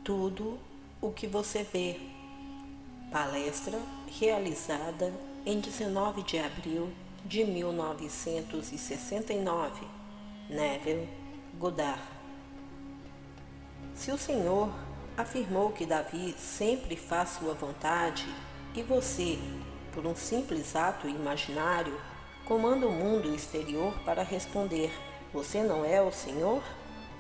Tudo o que você vê. Palestra realizada em 19 de abril de 1969. Neville Goddard. Se o Senhor afirmou que Davi sempre faz sua vontade e você, por um simples ato imaginário, comanda o mundo exterior para responder: você não é o Senhor?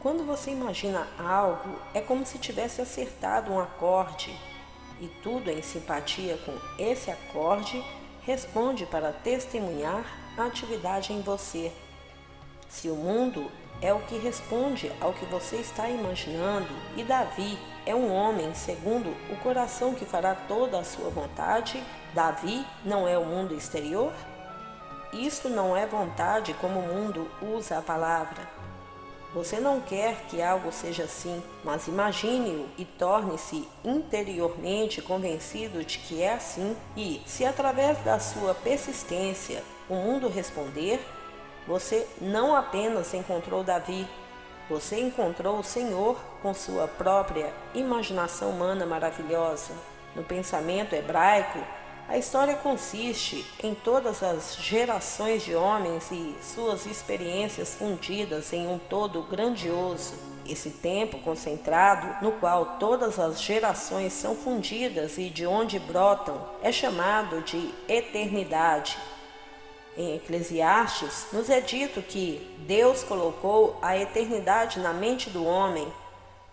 Quando você imagina algo, é como se tivesse acertado um acorde, e tudo em simpatia com esse acorde responde para testemunhar a atividade em você. Se o mundo é o que responde ao que você está imaginando, e Davi é um homem segundo o coração que fará toda a sua vontade, Davi não é o mundo exterior? Isto não é vontade como o mundo usa a palavra. Você não quer que algo seja assim, mas imagine-o e torne-se interiormente convencido de que é assim, e, se através da sua persistência o mundo responder, você não apenas encontrou Davi, você encontrou o Senhor com sua própria imaginação humana maravilhosa. No pensamento hebraico, a história consiste em todas as gerações de homens e suas experiências fundidas em um todo grandioso. Esse tempo concentrado, no qual todas as gerações são fundidas e de onde brotam, é chamado de eternidade. Em Eclesiastes, nos é dito que Deus colocou a eternidade na mente do homem,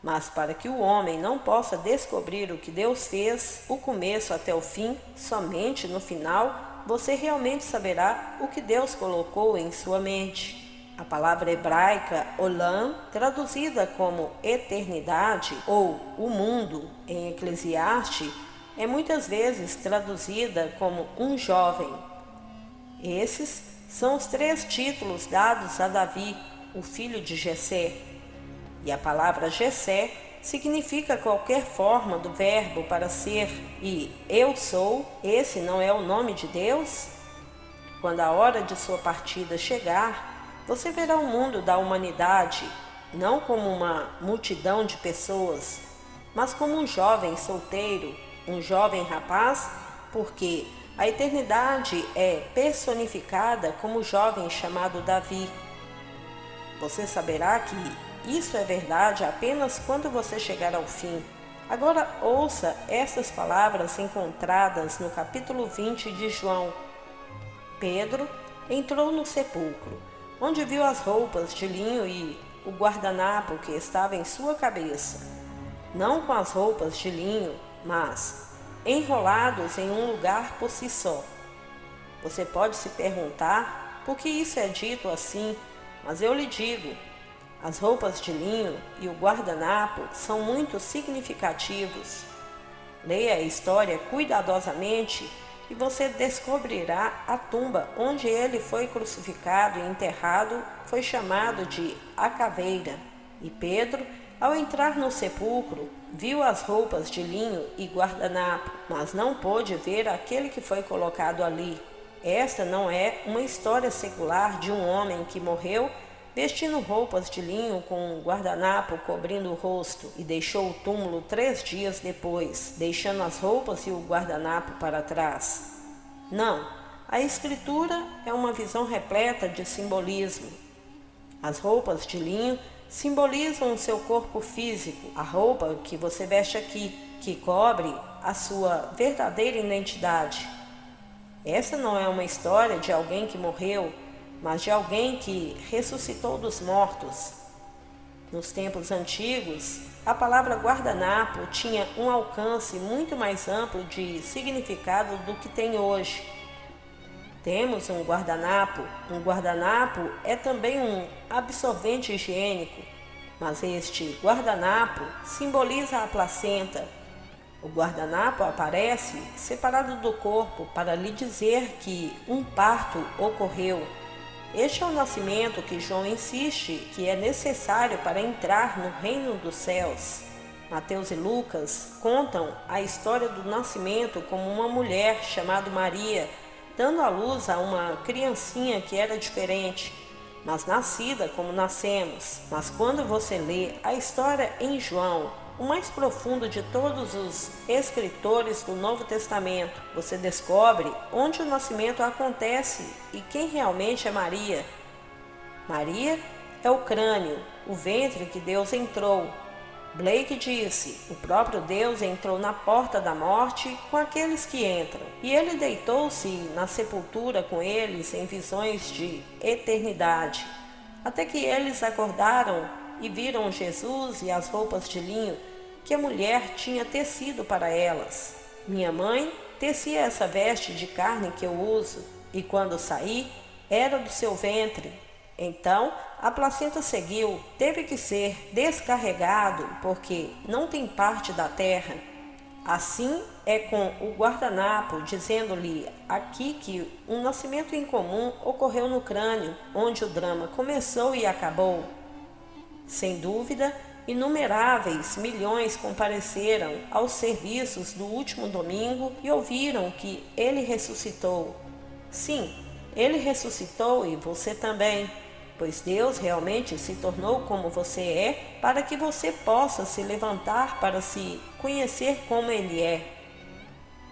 mas para que o homem não possa descobrir o que Deus fez, o começo até o fim, somente no final, você realmente saberá o que Deus colocou em sua mente. A palavra hebraica olam, traduzida como eternidade ou o mundo em Eclesiastes, é muitas vezes traduzida como um jovem. Esses são os 3 títulos dados a Davi, o filho de Jessé. E a palavra Jessé significa qualquer forma do verbo para ser, e eu sou, esse não é o nome de Deus? Quando a hora de sua partida chegar, você verá o mundo da humanidade, não como uma multidão de pessoas, mas como um jovem solteiro, um jovem rapaz, porque a eternidade é personificada como o jovem chamado Davi. Você saberá que isso é verdade apenas quando você chegar ao fim. Agora ouça estas palavras encontradas no capítulo 20 de João. Pedro entrou no sepulcro, onde viu as roupas de linho e o guardanapo que estava em sua cabeça, não com as roupas de linho, mas enrolados em um lugar por si só. Você pode se perguntar por que isso é dito assim, mas eu lhe digo: as roupas de linho e o guardanapo são muito significativos. Leia a história cuidadosamente e você descobrirá a tumba onde ele foi crucificado e enterrado, foi chamado de a caveira. E Pedro, ao entrar no sepulcro, viu as roupas de linho e guardanapo, mas não pôde ver aquele que foi colocado ali. Esta não é uma história secular de um homem que morreu vestindo roupas de linho com um guardanapo cobrindo o rosto e deixou o túmulo 3 dias depois, deixando as roupas e o guardanapo para trás. Não, a escritura é uma visão repleta de simbolismo. As roupas de linho simbolizam o seu corpo físico, a roupa que você veste aqui, que cobre a sua verdadeira identidade. Essa não é uma história de alguém que morreu, mas de alguém que ressuscitou dos mortos. Nos tempos antigos, a palavra guardanapo tinha um alcance muito mais amplo de significado do que tem hoje. Temos um guardanapo. Um guardanapo é também um absorvente higiênico, mas este guardanapo simboliza a placenta. O guardanapo aparece separado do corpo para lhe dizer que um parto ocorreu. Este é o nascimento que João insiste que é necessário para entrar no reino dos céus. Mateus e Lucas contam a história do nascimento como uma mulher chamada Maria, dando à luz a uma criancinha que era diferente, mas nascida como nascemos. Mas quando você lê a história em João, o mais profundo de todos os escritores do Novo Testamento. Você descobre onde o nascimento acontece e quem realmente é Maria. Maria é o crânio, o ventre que Deus entrou. Blake disse: o próprio Deus entrou na porta da morte com aqueles que entram, e ele deitou-se na sepultura com eles em visões de eternidade, até que eles acordaram e viram Jesus e as roupas de linho que a mulher tinha tecido para elas. Minha mãe tecia essa veste de carne que eu uso, e quando saí, era do seu ventre. Então a placenta seguiu, teve que ser descarregado, porque não tem parte da terra. Assim é com o guardanapo, dizendo-lhe aqui que um nascimento incomum ocorreu no crânio, onde o drama começou e acabou. Sem dúvida, inumeráveis milhões compareceram aos serviços do último domingo e ouviram que ele ressuscitou. Sim, ele ressuscitou e você também, pois Deus realmente se tornou como você é para que você possa se levantar para se conhecer como ele é.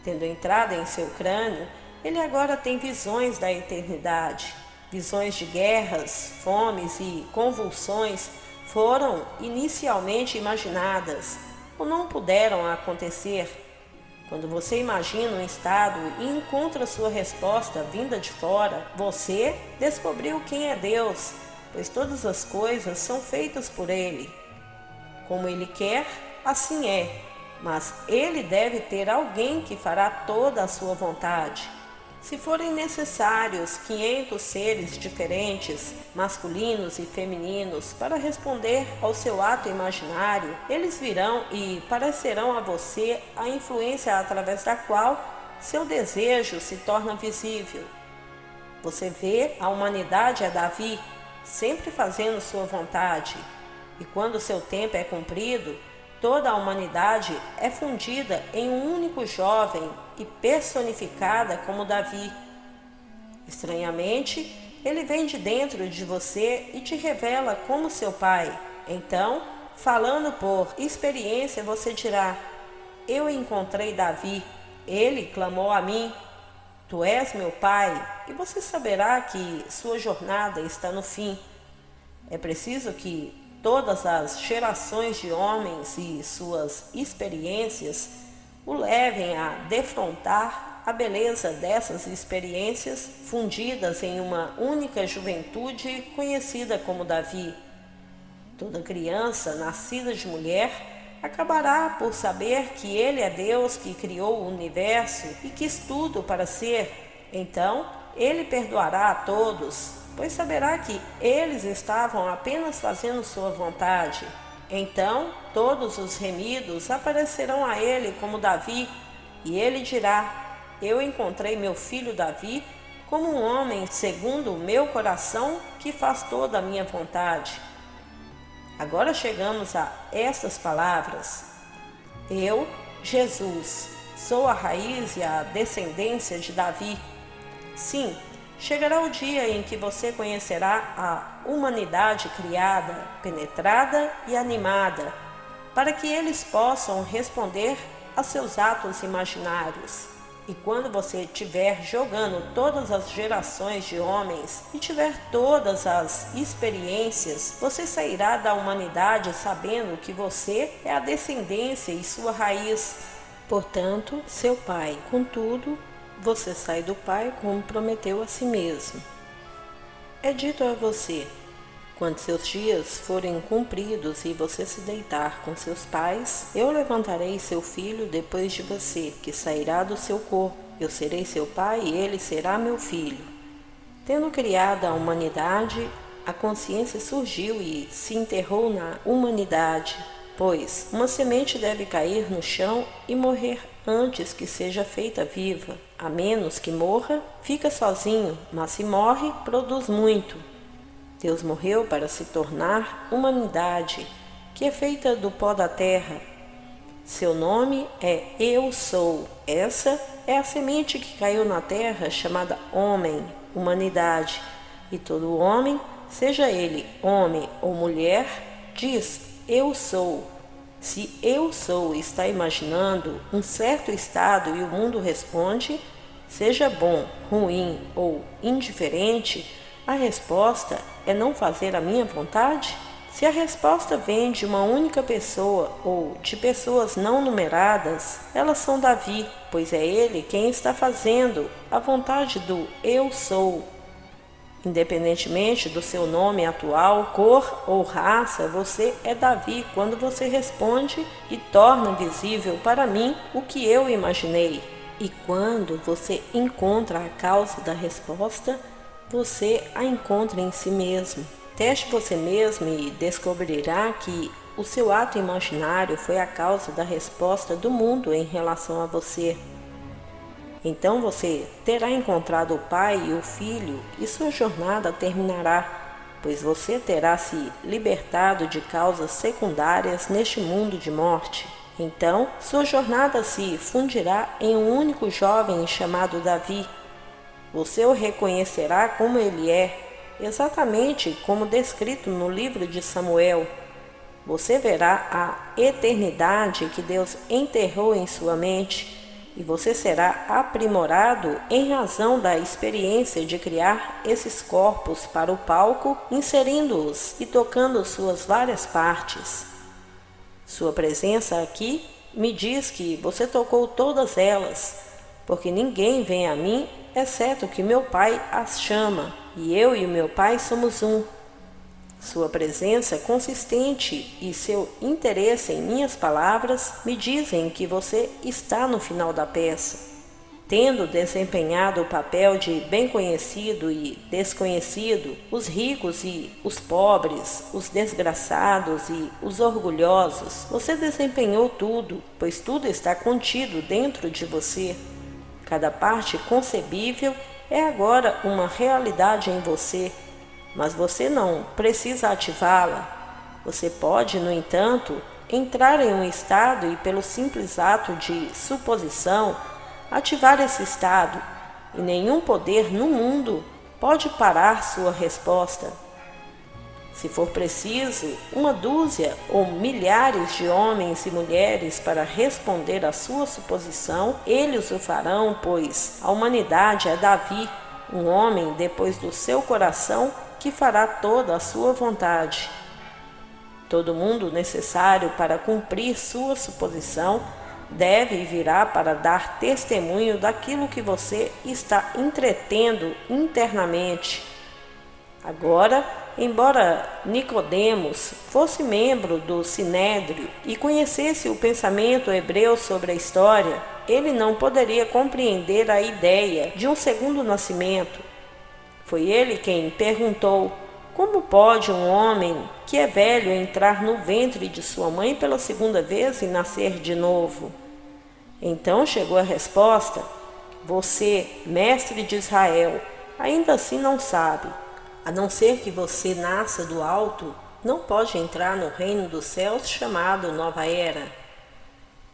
Tendo entrado em seu crânio, ele agora tem visões da eternidade. Visões de guerras, fomes e convulsões foram inicialmente imaginadas ou não puderam acontecer. Quando você imagina um estado e encontra sua resposta vinda de fora, você descobriu quem é Deus, pois todas as coisas são feitas por Ele. Como Ele quer, assim é, mas Ele deve ter alguém que fará toda a sua vontade. Se forem necessários 500 seres diferentes, masculinos e femininos, para responder ao seu ato imaginário, eles virão e parecerão a você a influência através da qual seu desejo se torna visível. Você vê a humanidade a Davi, sempre fazendo sua vontade, e quando seu tempo é cumprido, toda a humanidade é fundida em um único jovem e personificada como Davi. Estranhamente, ele vem de dentro de você e te revela como seu pai. Então, falando por experiência, você dirá: eu encontrei Davi, ele clamou a mim, tu és meu pai, e você saberá que sua jornada está no fim. É preciso que todas as gerações de homens e suas experiências o levem a defrontar a beleza dessas experiências fundidas em uma única juventude conhecida como Davi. Toda criança nascida de mulher acabará por saber que ele é Deus que criou o universo e quis tudo para ser. Então, ele perdoará a todos, pois saberá que eles estavam apenas fazendo sua vontade. Então, todos os remidos aparecerão a ele como Davi, e ele dirá: eu encontrei meu filho Davi como um homem segundo o meu coração que faz toda a minha vontade. Agora chegamos a estas palavras: eu, Jesus, sou a raiz e a descendência de Davi. Sim, chegará o dia em que você conhecerá a humanidade criada, penetrada e animada, para que eles possam responder a seus atos imaginários. E quando você estiver jogando todas as gerações de homens e tiver todas as experiências, você sairá da humanidade sabendo que você é a descendência e sua raiz. Portanto, seu pai. Contudo, você sai do Pai como prometeu a si mesmo. É dito a você: quando seus dias forem cumpridos e você se deitar com seus pais, eu levantarei seu filho depois de você, que sairá do seu corpo. Eu serei seu pai e ele será meu filho. Tendo criado a humanidade, a consciência surgiu e se enterrou na humanidade, pois uma semente deve cair no chão e morrer antes que seja feita viva. A menos que morra, fica sozinho, mas se morre, produz muito. Deus morreu para se tornar humanidade, que é feita do pó da terra. Seu nome é Eu Sou. Essa é a semente que caiu na terra, chamada homem, humanidade. E todo homem, seja ele homem ou mulher, diz: Eu sou. Se eu sou está imaginando um certo estado e o mundo responde, seja bom, ruim ou indiferente, a resposta é não fazer a minha vontade? Se a resposta vem de uma única pessoa ou de pessoas não numeradas, elas são Davi, pois é ele quem está fazendo a vontade do Eu Sou. Independentemente do seu nome atual, cor ou raça, você é Davi quando você responde e torna visível para mim o que eu imaginei. E quando você encontra a causa da resposta, você a encontra em si mesmo. Teste você mesmo e descobrirá que o seu ato imaginário foi a causa da resposta do mundo em relação a você. Então você terá encontrado o Pai e o Filho e sua jornada terminará, pois você terá se libertado de causas secundárias neste mundo de morte. Então sua jornada se fundirá em um único jovem chamado Davi. Você o reconhecerá como ele é, exatamente como descrito no livro de Samuel. Você verá a eternidade que Deus enterrou em sua mente, e você será aprimorado em razão da experiência de criar esses corpos para o palco, inserindo-os e tocando suas várias partes. Sua presença aqui me diz que você tocou todas elas, porque ninguém vem a mim exceto que meu Pai as chama, e eu e o meu Pai somos um. Sua presença consistente e seu interesse em minhas palavras me dizem que você está no final da peça. Tendo desempenhado o papel de bem conhecido e desconhecido, os ricos e os pobres, os desgraçados e os orgulhosos, você desempenhou tudo, pois tudo está contido dentro de você. Cada parte concebível é agora uma realidade em você, mas você não precisa ativá-la. Você pode, no entanto, entrar em um estado e, pelo simples ato de suposição, ativar esse estado, e nenhum poder no mundo pode parar sua resposta. Se for preciso, uma dúzia ou milhares de homens e mulheres para responder à sua suposição, eles o farão, pois a humanidade é Davi, um homem depois do seu coração que fará toda a sua vontade. Todo mundo necessário para cumprir sua suposição deve e virá para dar testemunho daquilo que você está entretendo internamente. Agora, embora Nicodemos fosse membro do Sinédrio e conhecesse o pensamento hebreu sobre a história, ele não poderia compreender a ideia de um segundo nascimento. Foi ele quem perguntou: como pode um homem que é velho entrar no ventre de sua mãe pela segunda vez e nascer de novo? Então chegou a resposta: você, mestre de Israel, ainda assim não sabe. A não ser que você nasça do alto, não pode entrar no reino dos céus chamado Nova Era.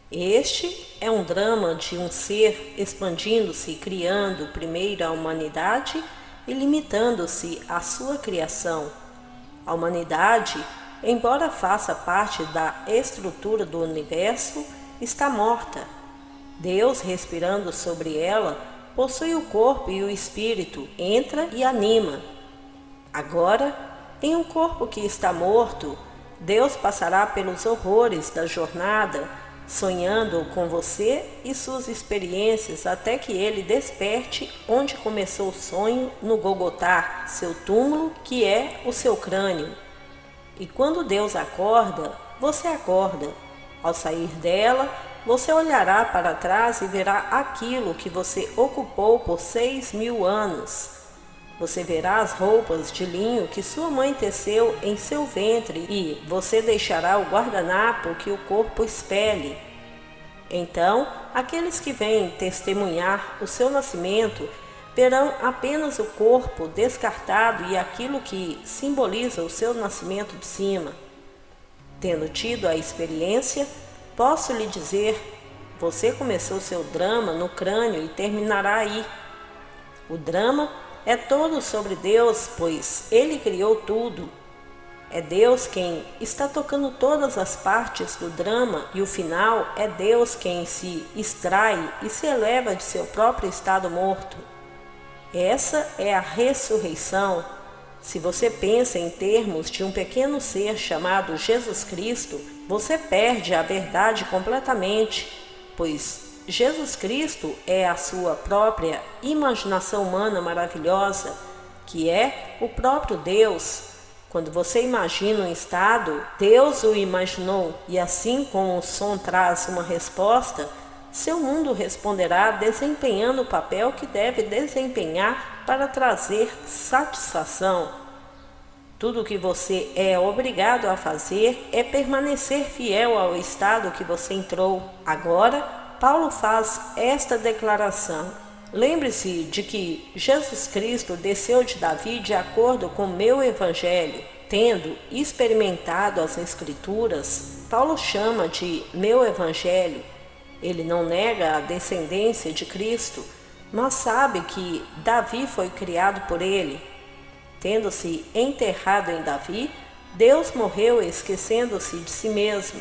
Este é um drama de um ser expandindo-se e criando primeiro a humanidade e limitando-se à sua criação. A humanidade, embora faça parte da estrutura do universo, está morta. Deus, respirando sobre ela, possui o corpo e o espírito, entra e anima. Agora, em um corpo que está morto, Deus passará pelos horrores da jornada, sonhando com você e suas experiências até que ele desperte onde começou o sonho, no Gogotá, seu túmulo, que é o seu crânio. E quando Deus acorda, você acorda. Ao sair dela, você olhará para trás e verá aquilo que você ocupou por 6.000 anos. Você verá as roupas de linho que sua mãe teceu em seu ventre e você deixará o guardanapo que o corpo espelhe. Então, aqueles que vêm testemunhar o seu nascimento verão apenas o corpo descartado e aquilo que simboliza o seu nascimento de cima. Tendo tido a experiência, posso lhe dizer, você começou seu drama no crânio e terminará aí. O drama é todo sobre Deus, pois Ele criou tudo. É Deus quem está tocando todas as partes do drama e o final é Deus quem se extrai e se eleva de seu próprio estado morto. Essa é a ressurreição. Se você pensa em termos de um pequeno ser chamado Jesus Cristo, você perde a verdade completamente, pois Jesus Cristo é a sua própria imaginação humana maravilhosa, que é o próprio Deus. Quando você imagina um estado, Deus o imaginou, e assim como o som traz uma resposta, seu mundo responderá desempenhando o papel que deve desempenhar para trazer satisfação. Tudo o que você é obrigado a fazer é permanecer fiel ao estado que você entrou. Agora, Paulo faz esta declaração: lembre-se de que Jesus Cristo desceu de Davi de acordo com meu evangelho. Tendo experimentado as Escrituras, Paulo chama de meu evangelho. Ele não nega a descendência de Cristo, mas sabe que Davi foi criado por ele. Tendo-se enterrado em Davi, Deus morreu esquecendo-se de si mesmo.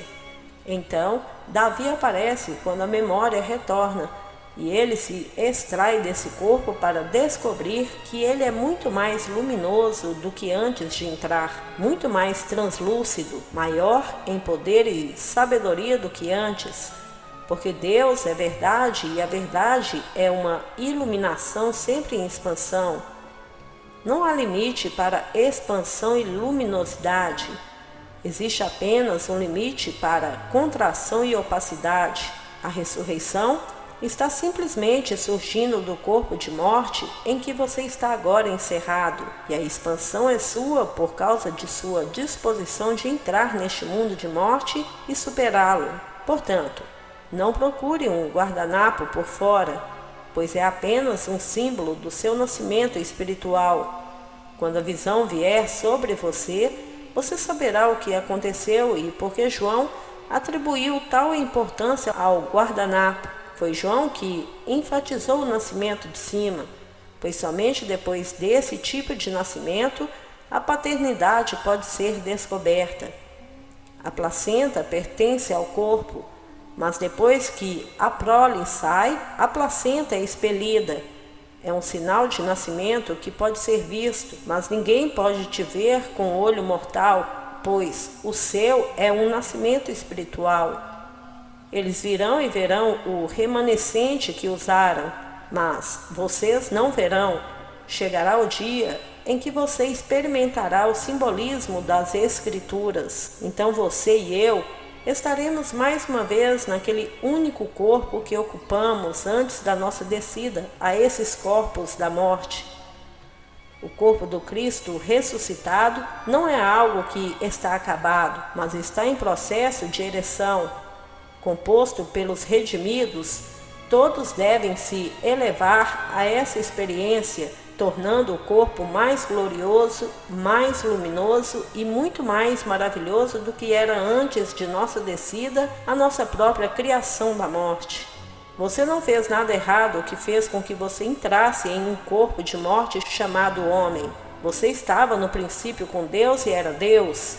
Então, Davi aparece quando a memória retorna, e ele se extrai desse corpo para descobrir que ele é muito mais luminoso do que antes de entrar, muito mais translúcido, maior em poder e sabedoria do que antes. Porque Deus é verdade e a verdade é uma iluminação sempre em expansão. Não há limite para expansão e luminosidade. Existe apenas um limite para contração e opacidade. A ressurreição está simplesmente surgindo do corpo de morte em que você está agora encerrado, e a expansão é sua por causa de sua disposição de entrar neste mundo de morte e superá-lo. Portanto, não procure um guardanapo por fora, pois é apenas um símbolo do seu nascimento espiritual. Quando a visão vier sobre você, você saberá o que aconteceu e por que João atribuiu tal importância ao guardanapo. Foi João que enfatizou o nascimento de cima, pois somente depois desse tipo de nascimento a paternidade pode ser descoberta. A placenta pertence ao corpo, mas depois que a prole sai, a placenta é expelida. É um sinal de nascimento que pode ser visto, mas ninguém pode te ver com o olho mortal, pois o seu é um nascimento espiritual. Eles virão e verão o remanescente que usaram, mas vocês não verão. Chegará o dia em que você experimentará o simbolismo das Escrituras. Então você e eu estaremos mais uma vez naquele único corpo que ocupamos antes da nossa descida a esses corpos da morte. O corpo do Cristo ressuscitado não é algo que está acabado, mas está em processo de ereção. Composto pelos redimidos, todos devem se elevar a essa experiência, tornando o corpo mais glorioso, mais luminoso e muito mais maravilhoso do que era antes de nossa descida à nossa própria criação da morte. Você não fez nada errado que fez com que você entrasse em um corpo de morte chamado homem. Você estava no princípio com Deus e era Deus.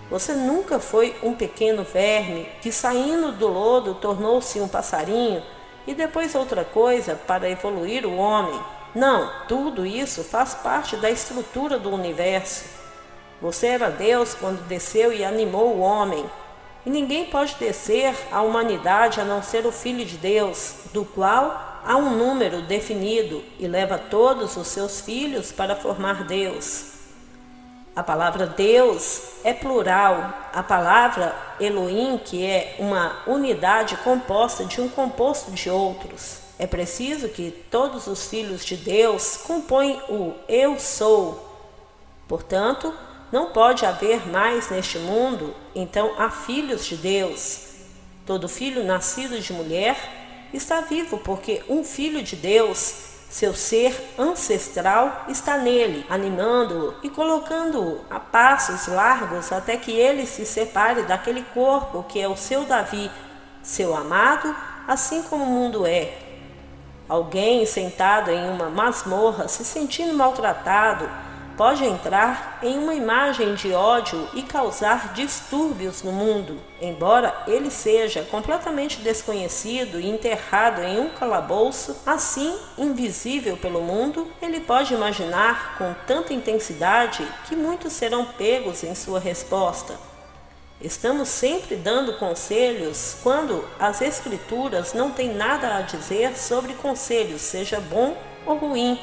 Você nunca foi um pequeno verme que, saindo do lodo, tornou-se um passarinho e depois outra coisa para evoluir o homem. Não, tudo isso faz parte da estrutura do universo. Você era Deus quando desceu e animou o homem. E ninguém pode descer à humanidade a não ser o Filho de Deus, do qual há um número definido e leva todos os seus filhos para formar Deus. A palavra Deus é plural. A palavra Elohim, que é uma unidade composta de um composto de outros. É preciso que todos os filhos de Deus compõem o Eu Sou. Portanto, não pode haver mais neste mundo, então há filhos de Deus. Todo filho nascido de mulher está vivo porque um filho de Deus, seu ser ancestral, está nele, animando-o e colocando-o a passos largos até que ele se separe daquele corpo que é o seu Davi, seu amado, assim como o mundo é. Alguém sentado em uma masmorra, se sentindo maltratado, pode entrar em uma imagem de ódio e causar distúrbios no mundo. Embora ele seja completamente desconhecido e enterrado em um calabouço, assim invisível pelo mundo, ele pode imaginar com tanta intensidade que muitos serão pegos em sua resposta. Estamos sempre dando conselhos quando as Escrituras não têm nada a dizer sobre conselhos, seja bom ou ruim.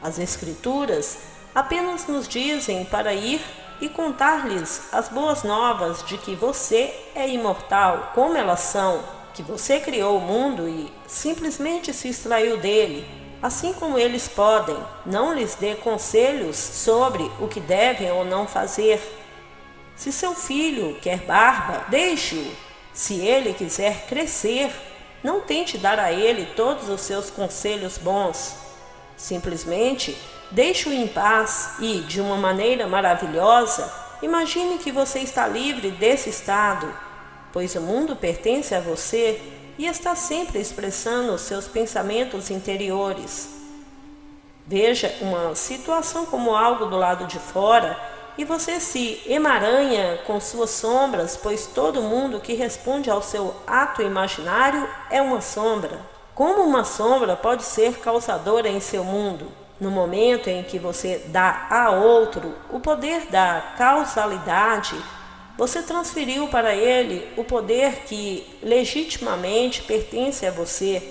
As Escrituras apenas nos dizem para ir e contar-lhes as boas novas de que você é imortal, como elas são, que você criou o mundo e simplesmente se extraiu dele, assim como eles podem. Não lhes dê conselhos sobre o que devem ou não fazer. Se seu filho quer barba, deixe-o. Se ele quiser crescer, não tente dar a ele todos os seus conselhos bons. Simplesmente deixe-o em paz e, de uma maneira maravilhosa, imagine que você está livre desse estado, pois o mundo pertence a você e está sempre expressando os seus pensamentos interiores. Veja uma situação como algo do lado de fora e você se emaranha com suas sombras, pois todo mundo que responde ao seu ato imaginário é uma sombra. Como uma sombra pode ser causadora em seu mundo? No momento em que você dá a outro o poder da causalidade, você transferiu para ele o poder que legitimamente pertence a você.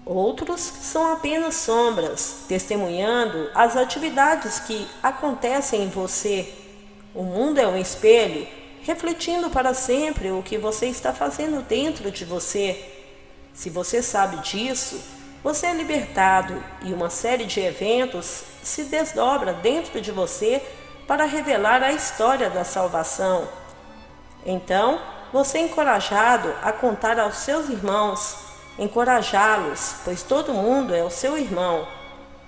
Outros são apenas sombras, testemunhando as atividades que acontecem em você. O mundo é um espelho, refletindo para sempre o que você está fazendo dentro de você. Se você sabe disso, você é libertado e uma série de eventos se desdobra dentro de você para revelar a história da salvação. Então, você é encorajado a contar aos seus irmãos, encorajá-los, pois todo mundo é o seu irmão.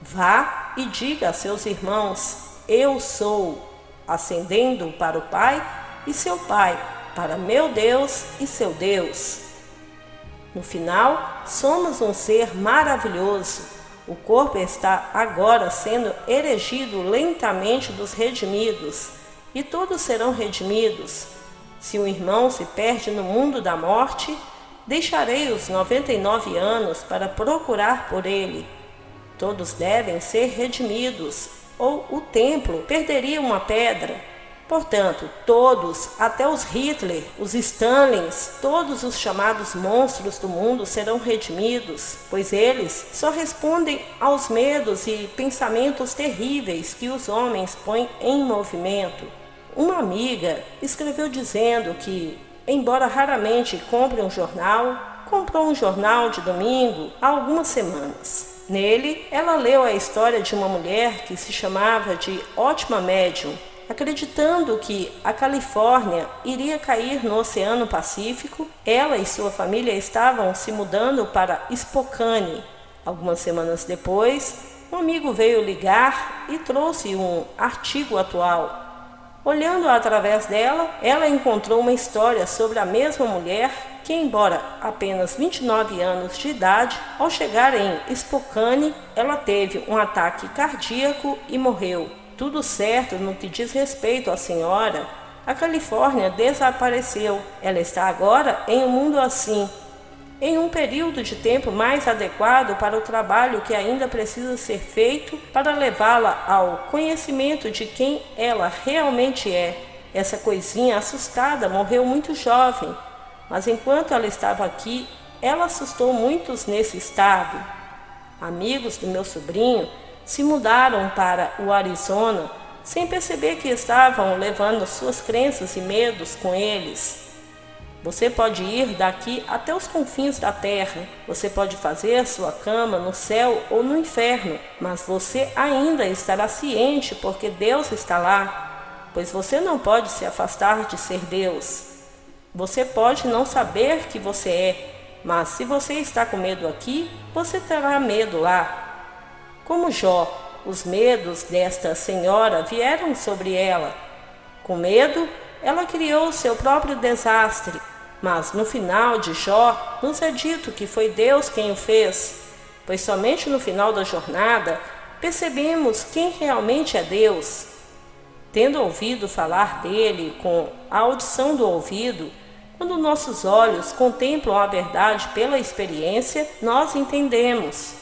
Vá e diga a seus irmãos: eu sou, ascendendo para o Pai e seu Pai, para meu Deus e seu Deus. No final, somos um ser maravilhoso. O corpo está agora sendo erigido lentamente dos redimidos, e todos serão redimidos. Se um irmão se perde no mundo da morte, deixarei os 99 anos para procurar por ele. Todos devem ser redimidos, ou o templo perderia uma pedra. Portanto, todos, até os Hitler, os Stalins, todos os chamados monstros do mundo serão redimidos, pois eles só respondem aos medos e pensamentos terríveis que os homens põem em movimento. Uma amiga escreveu dizendo que, embora raramente compre um jornal, comprou um jornal de domingo há algumas semanas. Nele, ela leu a história de uma mulher que se chamava de Ótima Médium, acreditando que a Califórnia iria cair no Oceano Pacífico. Ela e sua família estavam se mudando para Spokane. Algumas semanas depois, um amigo veio ligar e trouxe um artigo atual. Olhando através dela, ela encontrou uma história sobre a mesma mulher que, embora apenas 29 anos de idade, ao chegar em Spokane, ela teve um ataque cardíaco e morreu. Tudo certo no que diz respeito à senhora, a Califórnia desapareceu. Ela está agora em um mundo assim, em um período de tempo mais adequado para o trabalho que ainda precisa ser feito para levá-la ao conhecimento de quem ela realmente é. Essa coisinha assustada morreu muito jovem, mas enquanto ela estava aqui, ela assustou muitos nesse estado. Amigos do meu sobrinho se mudaram para o Arizona sem perceber que estavam levando suas crenças e medos com eles. Você pode ir daqui até os confins da terra, você pode fazer sua cama no céu ou no inferno, mas você ainda estará ciente porque Deus está lá, pois você não pode se afastar de ser Deus. Você pode não saber que você é, mas se você está com medo aqui, você terá medo lá. Como Jó, os medos desta senhora vieram sobre ela. Com medo, ela criou seu próprio desastre, mas no final de Jó, nos é dito que foi Deus quem o fez, pois somente no final da jornada percebemos quem realmente é Deus. Tendo ouvido falar dele com a audição do ouvido, quando nossos olhos contemplam a verdade pela experiência, nós entendemos.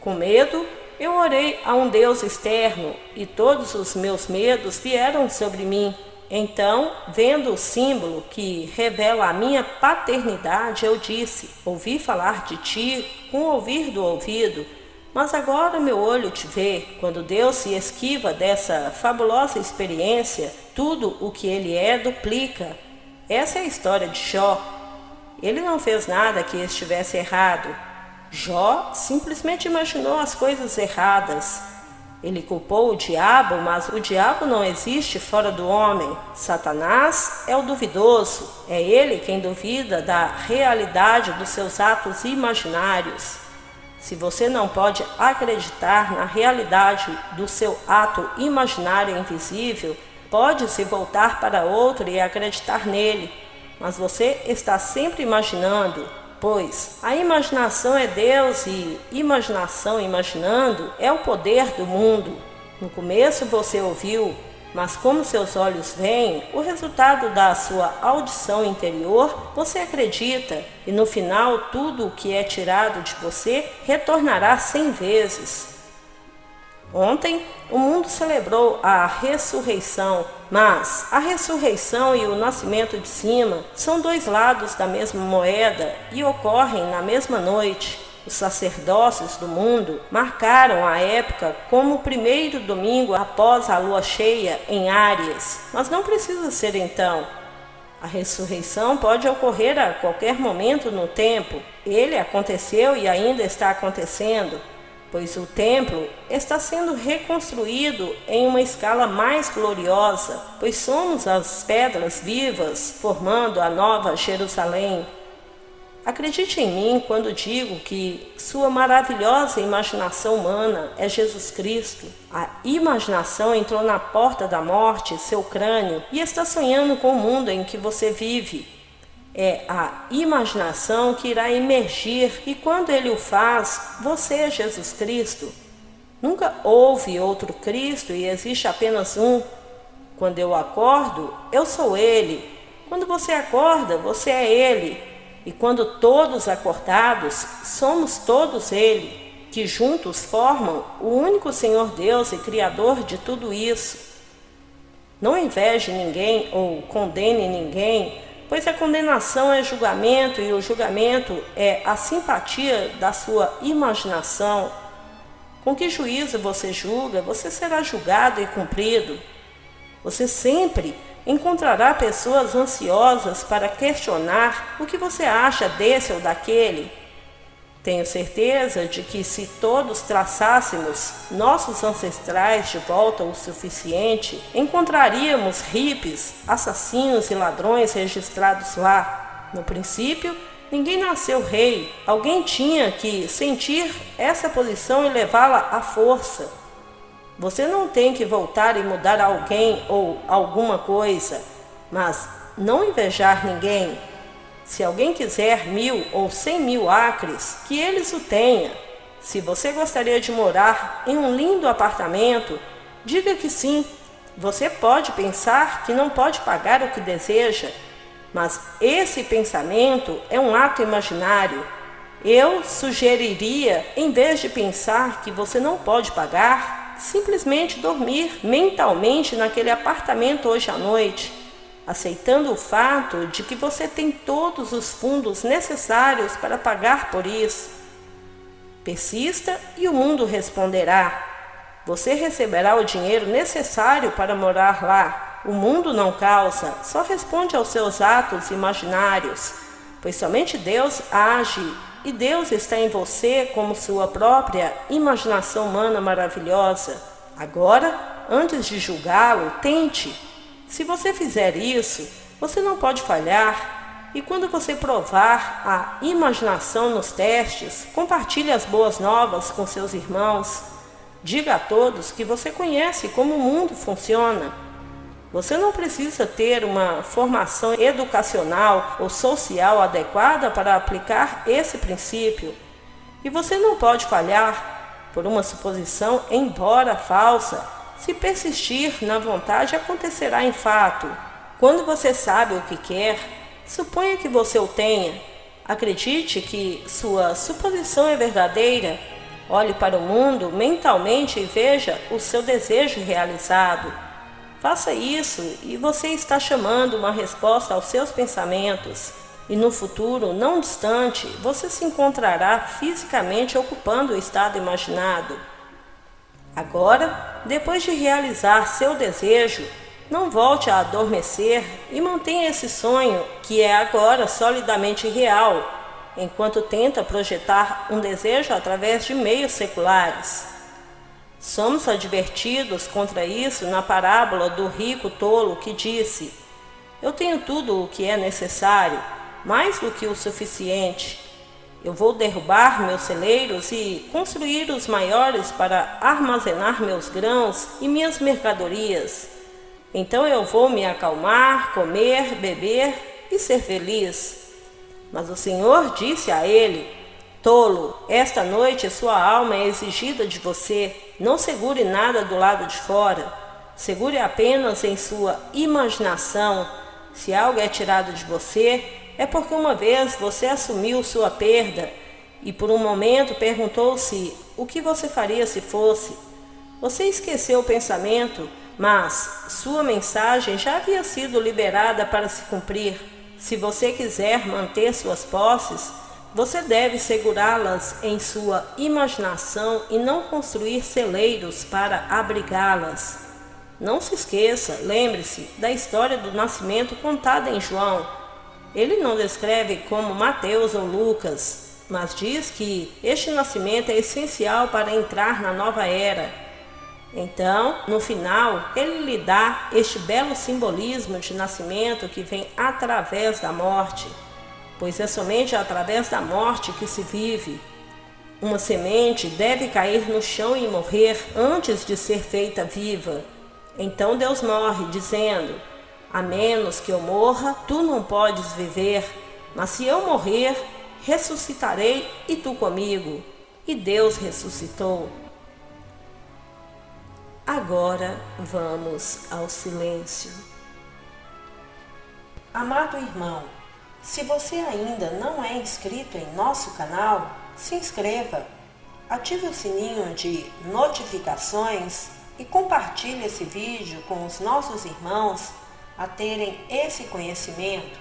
Com medo, eu orei a um Deus externo e todos os meus medos vieram sobre mim. Então, vendo o símbolo que revela a minha paternidade, eu disse: ouvi falar de ti com o ouvir do ouvido, mas agora meu olho te vê. Quando Deus se esquiva dessa fabulosa experiência, tudo o que ele é duplica. Essa é a história de Jó. Ele não fez nada que estivesse errado. Jó simplesmente imaginou as coisas erradas. Ele culpou o diabo, mas o diabo não existe fora do homem. Satanás é o duvidoso. É ele quem duvida da realidade dos seus atos imaginários. Se você não pode acreditar na realidade do seu ato imaginário invisível, pode se voltar para outro e acreditar nele. Mas você está sempre imaginando, pois a imaginação é Deus e imaginação imaginando é o poder do mundo. No começo você ouviu, mas como seus olhos veem, o resultado da sua audição interior, você acredita, e no final tudo o que é tirado de você retornará 100 vezes. Ontem, o mundo celebrou a ressurreição, mas a ressurreição e o nascimento de cima são dois lados da mesma moeda e ocorrem na mesma noite. Os sacerdócios do mundo marcaram a época como o primeiro domingo após a lua cheia em Áries, mas não precisa ser então. A ressurreição pode ocorrer a qualquer momento no tempo. Ele aconteceu e ainda está acontecendo, pois o templo está sendo reconstruído em uma escala mais gloriosa, pois somos as pedras vivas formando a nova Jerusalém. Acredite em mim quando digo que sua maravilhosa imaginação humana é Jesus Cristo. A imaginação entrou na porta da morte, seu crânio, e está sonhando com o mundo em que você vive. É a imaginação que irá emergir, e quando ele o faz, você é Jesus Cristo. Nunca houve outro Cristo e existe apenas um. Quando eu acordo, eu sou ele. Quando você acorda, você é ele. E quando todos acordados, somos todos ele, que juntos formam o único Senhor Deus e Criador de tudo isso. Não inveje ninguém ou condene ninguém, pois a condenação é julgamento e o julgamento é a simpatia da sua imaginação. Com que juízo você julga, você será julgado e cumprido. Você sempre encontrará pessoas ansiosas para questionar o que você acha desse ou daquele. Tenho certeza de que se todos traçássemos nossos ancestrais de volta o suficiente, encontraríamos hippies, assassinos e ladrões registrados lá. No princípio, ninguém nasceu rei. Alguém tinha que sentir essa posição e levá-la à força. Você não tem que voltar e mudar alguém ou alguma coisa, mas não invejar ninguém. Se alguém quiser 1000 ou 100.000 acres, que eles o tenham. Se você gostaria de morar em um lindo apartamento, diga que sim. Você pode pensar que não pode pagar o que deseja, mas esse pensamento é um ato imaginário. Eu sugeriria, em vez de pensar que você não pode pagar, simplesmente dormir mentalmente naquele apartamento hoje à noite, aceitando o fato de que você tem todos os fundos necessários para pagar por isso. Persista e o mundo responderá. Você receberá o dinheiro necessário para morar lá. O mundo não causa, só responde aos seus atos imaginários, pois somente Deus age. E Deus está em você como sua própria imaginação humana maravilhosa. Agora, antes de julgá-lo, tente. Se você fizer isso, você não pode falhar. E quando você provar a imaginação nos testes, compartilhe as boas novas com seus irmãos. Diga a todos que você conhece como o mundo funciona. Você não precisa ter uma formação educacional ou social adequada para aplicar esse princípio. E você não pode falhar. por uma suposição, embora falsa, se persistir na vontade, acontecerá em fato. Quando você sabe o que quer, suponha que você o tenha. Acredite que sua suposição é verdadeira. Olhe para o mundo mentalmente e veja o seu desejo realizado. Faça isso e você está chamando uma resposta aos seus pensamentos. E no futuro, não distante, você se encontrará fisicamente ocupando o estado imaginado. Agora, depois de realizar seu desejo, não volte a adormecer e mantenha esse sonho, que é agora solidamente real, enquanto tenta projetar um desejo através de meios seculares. Somos advertidos contra isso na parábola do rico tolo que disse: "Eu tenho tudo o que é necessário, mais do que o suficiente. Eu vou derrubar meus celeiros e construir os maiores para armazenar meus grãos e minhas mercadorias. Então eu vou me acalmar, comer, beber e ser feliz." Mas o Senhor disse a ele: "Tolo, esta noite sua alma é exigida de você. Não segure nada do lado de fora. Segure apenas em sua imaginação. Se algo é tirado de você, é porque uma vez você assumiu sua perda e por um momento perguntou-se o que você faria se fosse. Você esqueceu o pensamento, mas sua mensagem já havia sido liberada para se cumprir. Se você quiser manter suas posses, você deve segurá-las em sua imaginação e não construir celeiros para abrigá-las. Não se esqueça, lembre-se da história do nascimento contada em João. Ele não descreve como Mateus ou Lucas, mas diz que este nascimento é essencial para entrar na nova era. Então, no final, ele lhe dá este belo simbolismo de nascimento que vem através da morte, pois é somente através da morte que se vive. Uma semente deve cair no chão e morrer antes de ser feita viva. Então Deus morre, dizendo: "A menos que eu morra, tu não podes viver, mas se eu morrer, ressuscitarei e tu comigo." E Deus ressuscitou. Agora vamos ao silêncio. Amado irmão, se você ainda não é inscrito em nosso canal, se inscreva, ative o sininho de notificações e compartilhe esse vídeo com os nossos irmãos a terem esse conhecimento.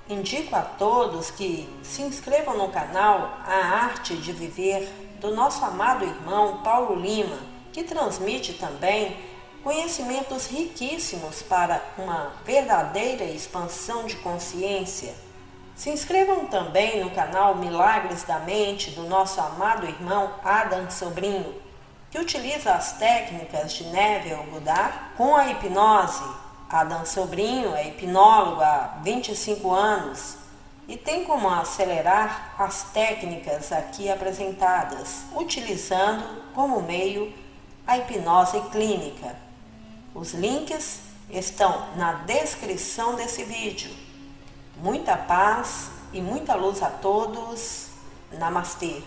Indico a todos que se inscrevam no canal A Arte de Viver, do nosso amado irmão Paulo Lima, que transmite também conhecimentos riquíssimos para uma verdadeira expansão de consciência. Se inscrevam também no canal Milagres da Mente, do nosso amado irmão Adam Sobrinho, que utiliza as técnicas de Neville Goddard com a hipnose. Adam Sobrinho é hipnólogo há 25 anos e tem como acelerar as técnicas aqui apresentadas, utilizando como meio a hipnose clínica. Os links estão na descrição desse vídeo. Muita paz e muita luz a todos. Namastê.